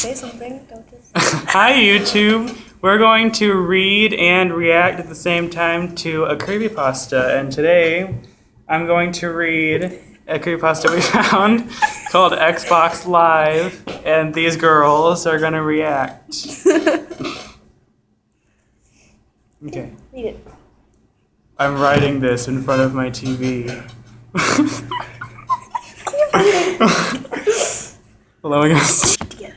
say something. Don't just... Hi, YouTube. We're going to read and react at the same time to a creepypasta. And today, I'm going to read a creepypasta we found called Xbox Live. And these girls are going to react. Okay. Read it. I'm writing this in front of my TV. Hello, guys. Yeah.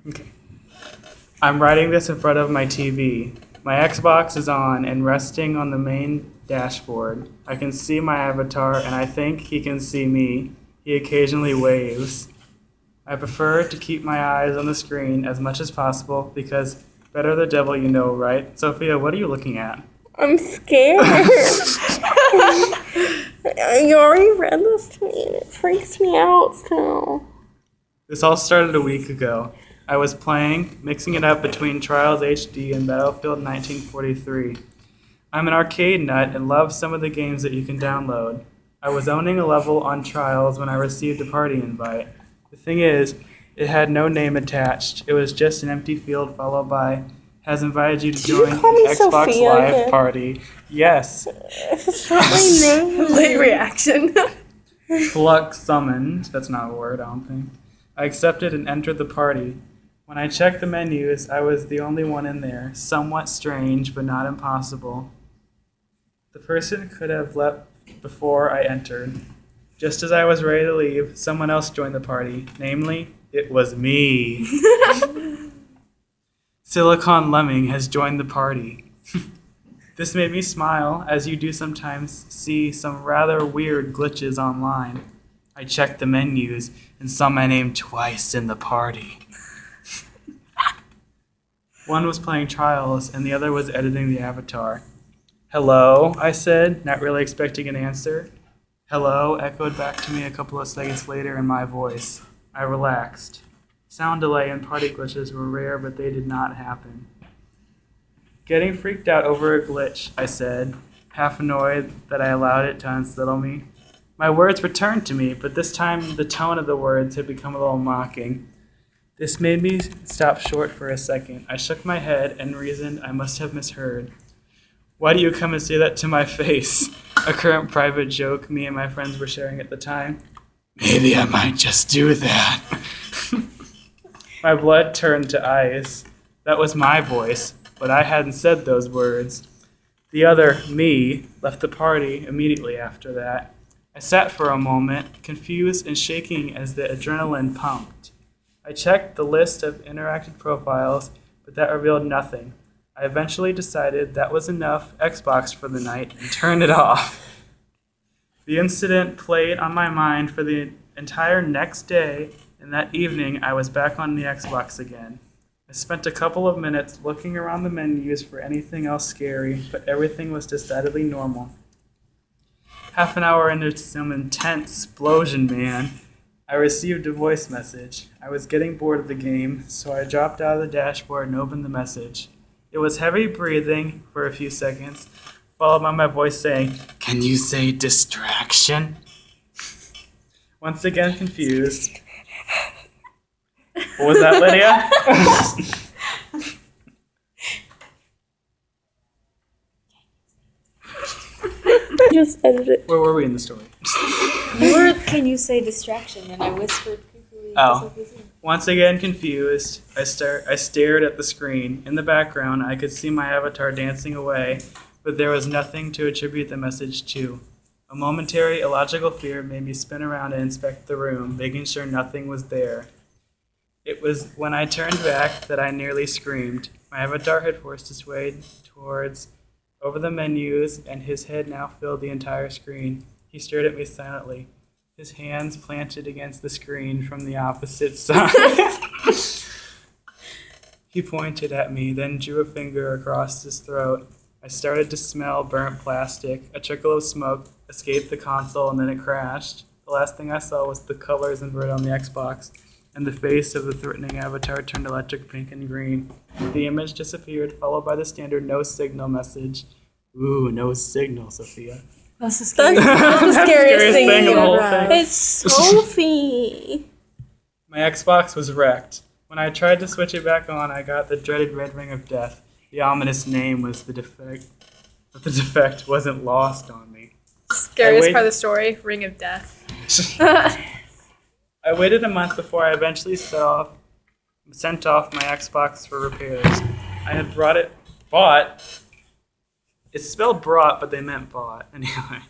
Okay. I'm writing this in front of my TV. My Xbox is on and resting on the main dashboard. I can see my avatar and I think he can see me. He occasionally waves. I prefer to keep my eyes on the screen as much as possible because better the devil you know, right? Sophia, what are you looking at? I'm scared. You already read this to me and it freaks me out still. This all started a week ago. I was playing, mixing it up between Trials HD and Battlefield 1943. I'm an arcade nut and love some of the games that you can download. I was owning a level on Trials when I received a party invite. The thing is, it had no name attached. It was just an empty field followed by, has invited you to join an Xbox Sophia Live again? party. Yes. It's not my name. Late reaction. Flux summoned. That's not a word, I don't think. I accepted and entered the party. When I checked the menus, I was the only one in there. Somewhat strange, but not impossible. The person could have left before I entered. Just as I was ready to leave, someone else joined the party. Namely, it was me. Silicon Lemming has joined the party. This made me smile, as you do sometimes see some rather weird glitches online. I checked the menus and saw my name twice in the party. One was playing Trials, and the other was editing the avatar. Hello, I said, not really expecting an answer. Hello echoed back to me a couple of seconds later in my voice. I relaxed. Sound delay and party glitches were rare, but they did not happen. Getting freaked out over a glitch, I said, half annoyed that I allowed it to unsettle me. My words returned to me, but this time the tone of the words had become a little mocking. This made me stop short for a second. I shook my head and reasoned I must have misheard. Why do you come and say that to my face? A current private joke me and my friends were sharing at the time. Maybe I might just do that. My blood turned to ice. That was my voice, but I hadn't said those words. The other, me, left the party immediately after that. I sat for a moment, confused and shaking as the adrenaline pumped. I checked the list of interactive profiles, but that revealed nothing. I eventually decided that was enough Xbox for the night and turned it off. The incident played on my mind for the entire next day, and that evening I was back on the Xbox again. I spent a couple of minutes looking around the menus for anything else scary, but everything was decidedly normal. Half an hour into some intense explosion, man, I received a voice message. I was getting bored of the game, so I dropped out of the dashboard and opened the message. It was heavy breathing for a few seconds, followed by my voice saying, "Can you say distraction?" Once again confused. What was that, Lydia? Just edit it. Where were we in the story? Or can you say distraction? And I whispered creepily to Oh. Sophie's ear. Once again confused, I stared at the screen. In the background, I could see my avatar dancing away, but there was nothing to attribute the message to. A momentary illogical fear made me spin around and inspect the room, making sure nothing was there. It was when I turned back that I nearly screamed. My avatar had forced its way towards over the menus, and his head now filled the entire screen. He stared at me silently, his hands planted against the screen from the opposite side. He pointed at me, then drew a finger across his throat. I started to smell burnt plastic. A trickle of smoke escaped the console, and then it crashed. The last thing I saw was the colors inverted on the Xbox, and the face of the threatening avatar turned electric pink and green. The image disappeared, followed by the standard no signal message. Ooh, no signal, Sophia. That's the scariest, That's the scariest thing of the whole thing. It's Sophie. My Xbox was wrecked. When I tried to switch it back on, I got the dreaded red ring of death. The ominous name was the defect, but the defect wasn't lost on me. Scariest part of the story, ring of death. I waited a month before I eventually sent off my Xbox for repairs. I had bought. It's spelled brought, but they meant bought. Anyway,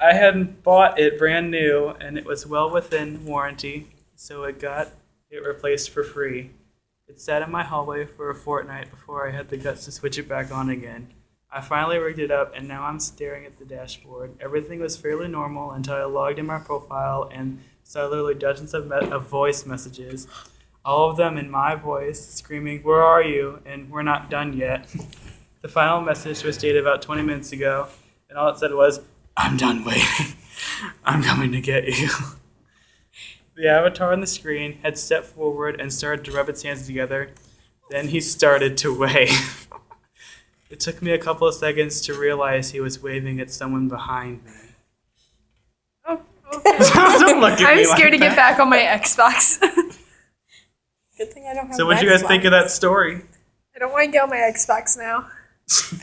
I had bought it brand new, and it was well within warranty, so it got it replaced for free. It sat in my hallway for a fortnight before I had the guts to switch it back on again. I finally rigged it up, and now I'm staring at the dashboard. Everything was fairly normal until I logged in my profile and saw literally dozens of voice messages, all of them in my voice, screaming, "Where are you?" and "We're not done yet." The final message was dated about 20 minutes ago, and all it said was, "I'm done waiting. I'm coming to get you." The avatar on the screen had stepped forward and started to rub its hands together. Then he started to wave. It took me a couple of seconds to realize he was waving at someone behind me. Oh, okay. Don't look at I'm me scared like to get back on my Xbox. Good thing I don't have So what do you guys think of that story? I don't want to get on my Xbox now.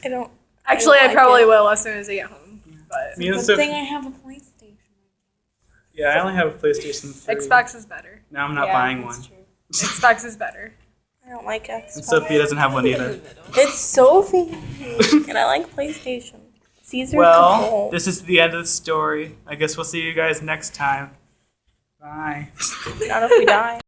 I don't. Actually, I like probably it. will as soon as I get home. But Me and Good Sophie- thing I have a PlayStation. Yeah, I only have a PlayStation 3. Xbox is better. Now I'm not Yeah, buying that's one. true. Xbox is better. I don't like Xbox. And Sophia doesn't have one either. It's Sophie, and I like PlayStation. Caesar Well, control. this is the end of the story. I guess we'll see you guys next time. Bye. Not if we die.